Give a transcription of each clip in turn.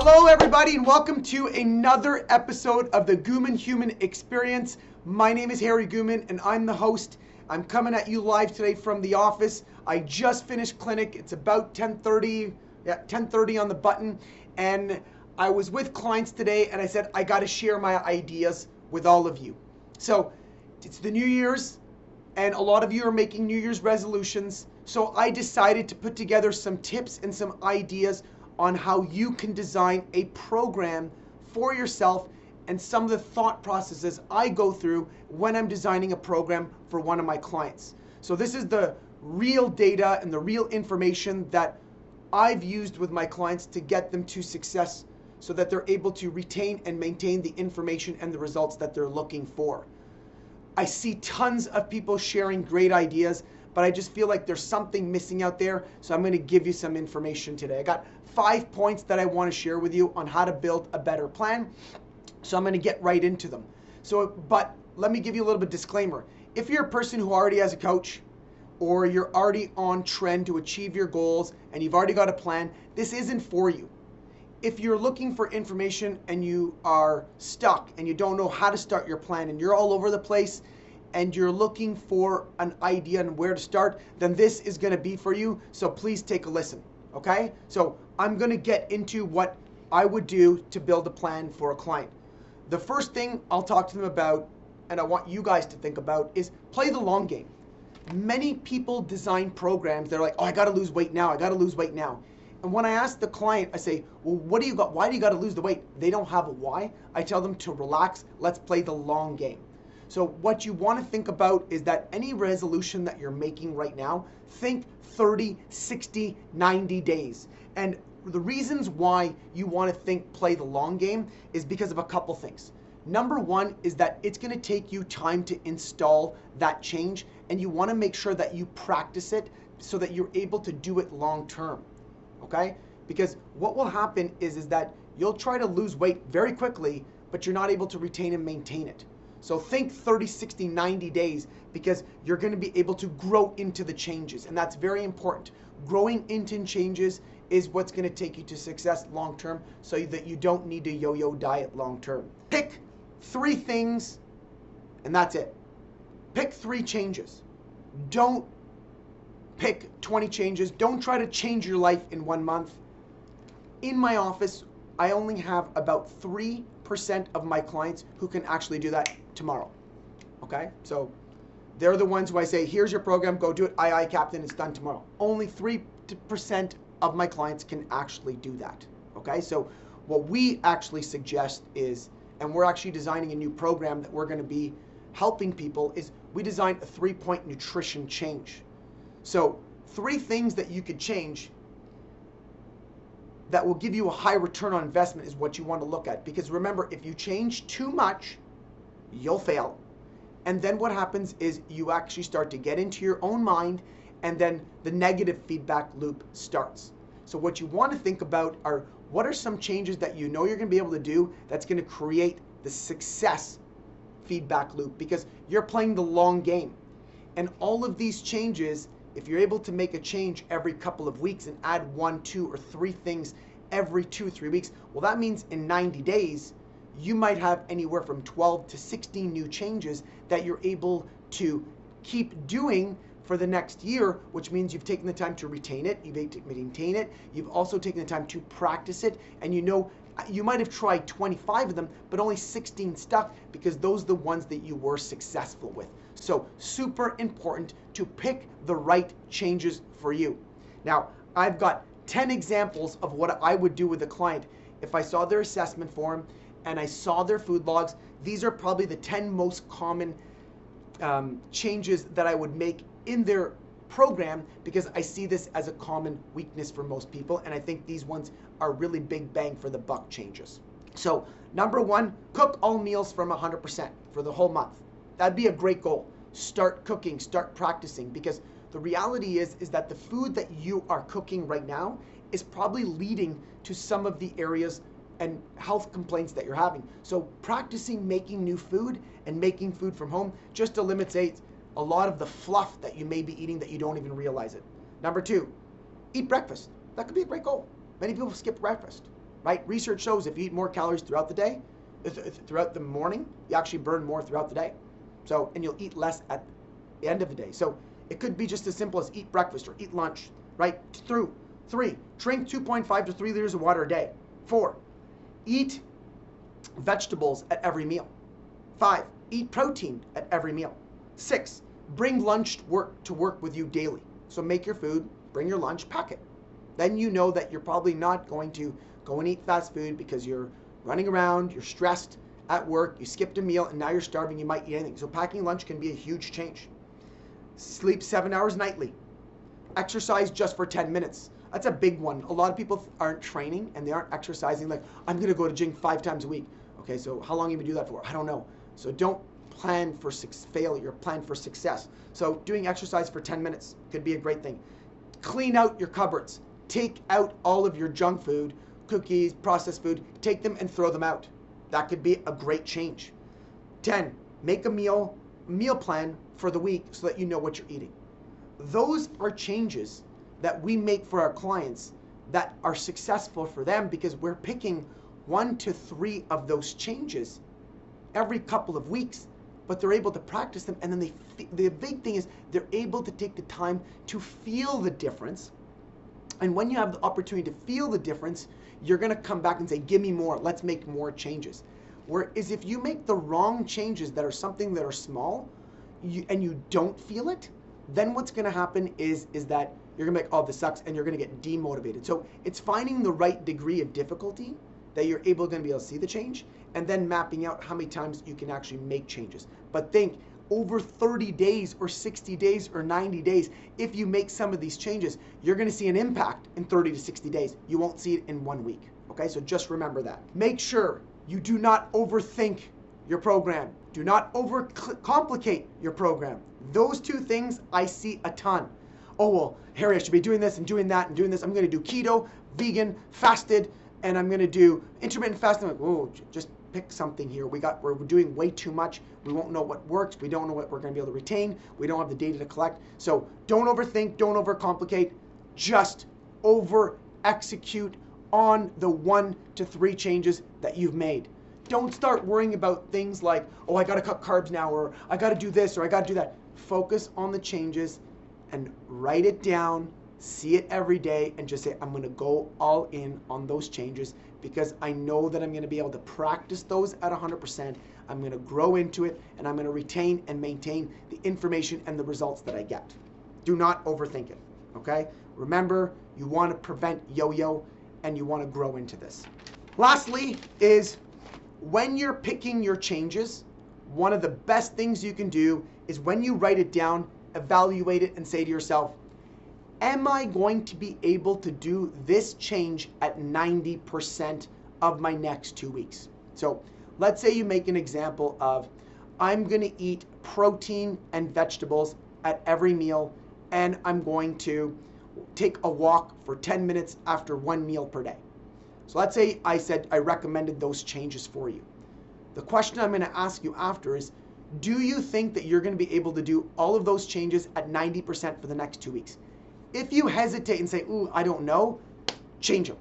Hello everybody and welcome to another episode of the Ghuman Human Experience. My name is Hari Ghuman and I'm the host. I'm coming at you live today from the office. I just finished clinic. It's about 10:30, 10:30 on the button, and I was with clients today and I said I got to share my ideas with all of you. So it's the New Year's and a lot of you are making New Year's resolutions. So I decided to put together some tips and some ideas on how you can design a program for yourself and some of the thought processes I go through when I'm designing a program for one of my clients. So this is the real data and the real information that I've used with my clients to get them to success so that they're able to retain and maintain the information and the results that they're looking for. I see tons of people sharing great ideas, but I just feel like there's something missing out there. So I'm going to give you some information today. I got 5 points that I want to share with you on how to build a better plan. So I'm going to get right into them. But let me give you a little bit of disclaimer. If you're a person who already has a coach, or you're already on trend to achieve your goals and you've already got a plan, this isn't for you. If you're looking for information and you are stuck and you don't know how to start your plan and you're all over the place and you're looking for an idea on where to start, then this is going to be for you. So please take a listen. Okay? So I'm going to get into what I would do to build a plan for a client. The first thing I'll talk to them about, and I want you guys to think about, is play the long game. Many people design programs. They're like, oh, I got to lose weight now. I got to lose weight now. And when I ask the client, I say, well, what do you got? Why do you got to lose the weight? They don't have a why. I tell them to relax. Let's play the long game. So what you want to think about is that any resolution that you're making right now, think 30, 60, 90 days. And the reasons why you want to play the long game is because of a couple things. Number one is that it's going to take you time to install that change, and you want to make sure that you practice it so that you're able to do it long term. Okay? Because what will happen is that you'll try to lose weight very quickly, but you're not able to retain and maintain it. So think 30, 60, 90 days because you're going to be able to grow into the changes. And that's very important. Growing into changes is what's going to take you to success long term so that you don't need to yo-yo diet long term. Pick 3 things and that's it. Pick 3 changes. Don't pick 20 changes. Don't try to change your life in 1 month. In my office, I only have about 3% of my clients who can actually do that tomorrow. Okay? So they're the ones who I say, here's your program, go do it. Aye, Captain, it's done tomorrow. Only 3% of my clients can actually do that. Okay? So what we actually suggest is, and we're actually designing a new program that we're going to be helping people, is we design a 3-point nutrition change. So 3 things that you could change that will give you a high return on investment is what you want to look at. Because remember, if you change too much, you'll fail. And then what happens is you actually start to get into your own mind, and then the negative feedback loop starts. So what you want to think about are, what are some changes that you know you're going to be able to do that's going to create the success feedback loop, because you're playing the long game. And all of these changes, if you're able to make a change every couple of weeks and add 1, 2, or 3 things every 2, 3 weeks, well, that means in 90 days, you might have anywhere from 12 to 16 new changes that you're able to keep doing for the next year, which means you've taken the time to retain it, you've maintained it, you've also taken the time to practice it, and you know you might have tried 25 of them, but only 16 stuck because those are the ones that you were successful with. So super important to pick the right changes for you. Now, I've got 10 examples of what I would do with a client if I saw their assessment form and I saw their food logs. These are probably the 10 most common changes that I would make in their program, because I see this as a common weakness for most people, and I think these ones are really big bang for the buck changes. So number 1, cook all meals from 100% for the whole month. That'd be a great goal. Start cooking, start practicing, because the reality is that the food that you are cooking right now is probably leading to some of the areas and health complaints that you're having. So practicing making new food and making food from home just eliminates a lot of the fluff that you may be eating that you don't even realize it. Number 2, eat breakfast. That could be a great goal. Many people skip breakfast. right? Research shows if you eat more calories throughout the day, throughout the morning, you actually burn more throughout the day. So, and you'll eat less at the end of the day. So it could be just as simple as eat breakfast or eat lunch, right? Through 3, drink 2.5 to 3 liters of water a day. 4, eat vegetables at every meal. 5, eat protein at every meal. 6, bring lunch to work with you daily. So make your food, bring your lunch, pack it. Then you know that you're probably not going to go and eat fast food because you're running around, you're stressed at work, you skipped a meal, and now you're starving, you might eat anything. So packing lunch can be a huge change. Sleep 7 hours nightly. Exercise just for 10 minutes. That's a big one. A lot of people aren't training and they aren't exercising. Like, I'm going to go to gym 5 times a week. Okay, so how long are you going to do that for? I don't know. So don't plan for failure, plan for success. So doing exercise for 10 minutes could be a great thing. Clean out your cupboards. Take out all of your junk food, cookies, processed food, take them and throw them out. That could be a great change. 10, make a meal plan for the week so that you know what you're eating. Those are changes that we make for our clients that are successful for them because we're picking 1 to 3 of those changes every couple of weeks, but they're able to practice them, and then the big thing is they're able to take the time to feel the difference. And when you have the opportunity to feel the difference, you're going to come back and say, give me more, let's make more changes. Whereas if you make the wrong changes that are something that are small, and you don't feel it, then what's going to happen is that you're going to be like, oh, this sucks, and you're going to get demotivated. So it's finding the right degree of difficulty that you're going to be able to see the change, and then mapping out how many times you can actually make changes. But think, over 30 days or 60 days or 90 days, if you make some of these changes, you're going to see an impact in 30 to 60 days. You won't see it in 1 week. Okay, so just remember that. Make sure you do not overthink your program. Do not overcomplicate your program. Those 2 things I see a ton. Oh, well, Harry, I should be doing this and doing that and doing this. I'm going to do keto, vegan, fasted, and I'm going to do intermittent fasting. I'm like, oh, just pick something here. We're doing way too much. We won't know what works. We don't know what we're going to be able to retain. We don't have the data to collect. So don't overthink, don't overcomplicate. Just over-execute on the 1 to 3 changes that you've made. Don't start worrying about things like, oh, I got to cut carbs now, or I got to do this, or I got to do that. Focus on the changes and write it down, see it every day, and just say, I'm going to go all in on those changes because I know that I'm going to be able to practice those at 100%. I'm going to grow into it, and I'm going to retain and maintain the information and the results that I get. Do not overthink it, okay? Remember, you want to prevent yo-yo, and you want to grow into this. Lastly is, when you're picking your changes, one of the best things you can do is when you write it down, evaluate it and say to yourself, am I going to be able to do this change at 90% of my next 2 weeks? So let's say you make an example of, I'm going to eat protein and vegetables at every meal, and I'm going to take a walk for 10 minutes after 1 meal per day. So let's say I said I recommended those changes for you. The question I'm going to ask you after is, do you think that you're going to be able to do all of those changes at 90% for the next 2 weeks? If you hesitate and say, ooh, I don't know, change them.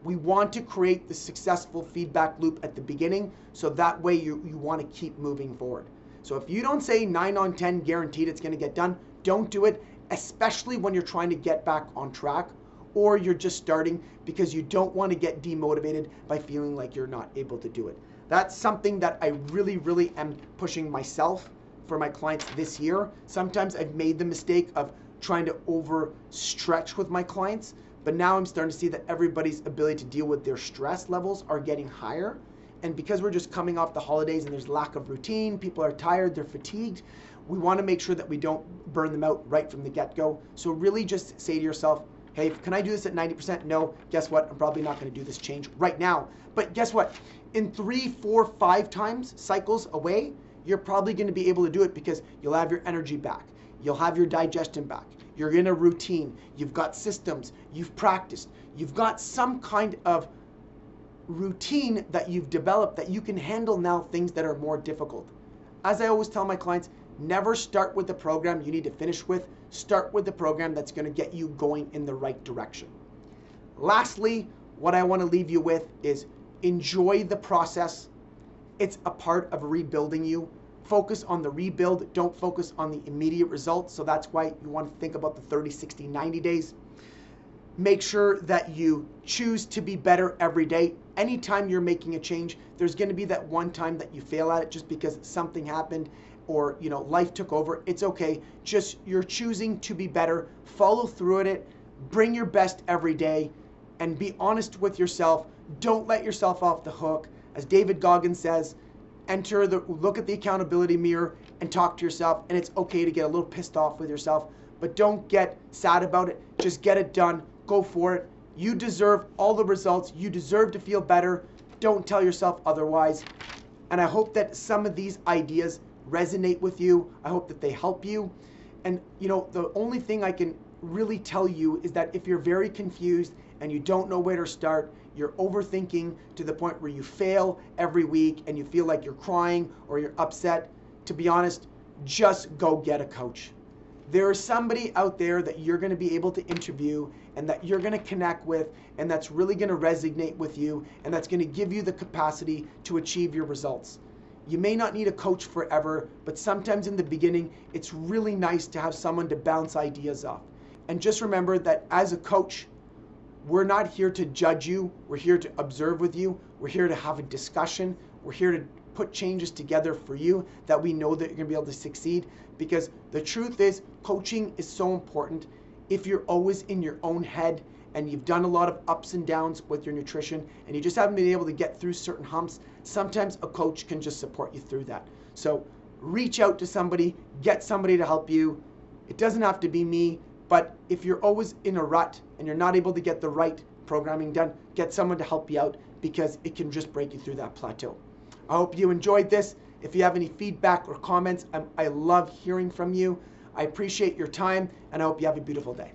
We want to create the successful feedback loop at the beginning, so that way you want to keep moving forward. So if you don't say 9 on 10 guaranteed it's going to get done, don't do it, especially when you're trying to get back on track, or you're just starting, because you don't want to get demotivated by feeling like you're not able to do it. That's something that I really, really am pushing myself for my clients this year. Sometimes I've made the mistake of trying to overstretch with my clients, but now I'm starting to see that everybody's ability to deal with their stress levels are getting higher. And because we're just coming off the holidays and there's lack of routine, people are tired, they're fatigued, we want to make sure that we don't burn them out right from the get-go. So really just say to yourself, hey, can I do this at 90%? No. Guess what? I'm probably not going to do this change right now. But guess what? In 3, 4, 5 times cycles away, you're probably going to be able to do it because you'll have your energy back. You'll have your digestion back. You're in a routine. You've got systems. You've practiced. You've got some kind of routine that you've developed that you can handle now things that are more difficult. As I always tell my clients, never start with the program you need to finish with. Start with the program that's going to get you going in the right direction. Lastly, what I want to leave you with is enjoy the process. It's a part of rebuilding you. Focus on the rebuild. Don't focus on the immediate results. So that's why you want to think about the 30, 60, 90 days. Make sure that you choose to be better every day. Anytime you're making a change, there's going to be that one time that you fail at it just because something happened or life took over. It's okay. Just you're choosing to be better. Follow through at it. Bring your best every day and be honest with yourself. Don't let yourself off the hook. As David Goggins says, look at the accountability mirror and talk to yourself. And it's okay to get a little pissed off with yourself, but don't get sad about it. Just get it done. Go for it. You deserve all the results. You deserve to feel better. Don't tell yourself otherwise. And I hope that some of these ideas resonate with you. I hope that they help you. And the only thing I can really tell you is that if you're very confused and you don't know where to start, you're overthinking to the point where you fail every week and you feel like you're crying or you're upset, to be honest, just go get a coach. There is somebody out there that you're going to be able to interview and that you're going to connect with and that's really going to resonate with you and that's going to give you the capacity to achieve your results. You may not need a coach forever, but sometimes in the beginning, it's really nice to have someone to bounce ideas off. And just remember that as a coach, we're not here to judge you. We're here to observe with you. We're here to have a discussion. We're here to put changes together for you that we know that you're going to be able to succeed, because the truth is coaching is so important. If you're always in your own head and you've done a lot of ups and downs with your nutrition and you just haven't been able to get through certain humps, sometimes a coach can just support you through that. So reach out to somebody, get somebody to help you. It doesn't have to be me, but if you're always in a rut and you're not able to get the right programming done, get someone to help you out, because it can just break you through that plateau. I hope you enjoyed this. If you have any feedback or comments, I love hearing from you. I appreciate your time, and I hope you have a beautiful day.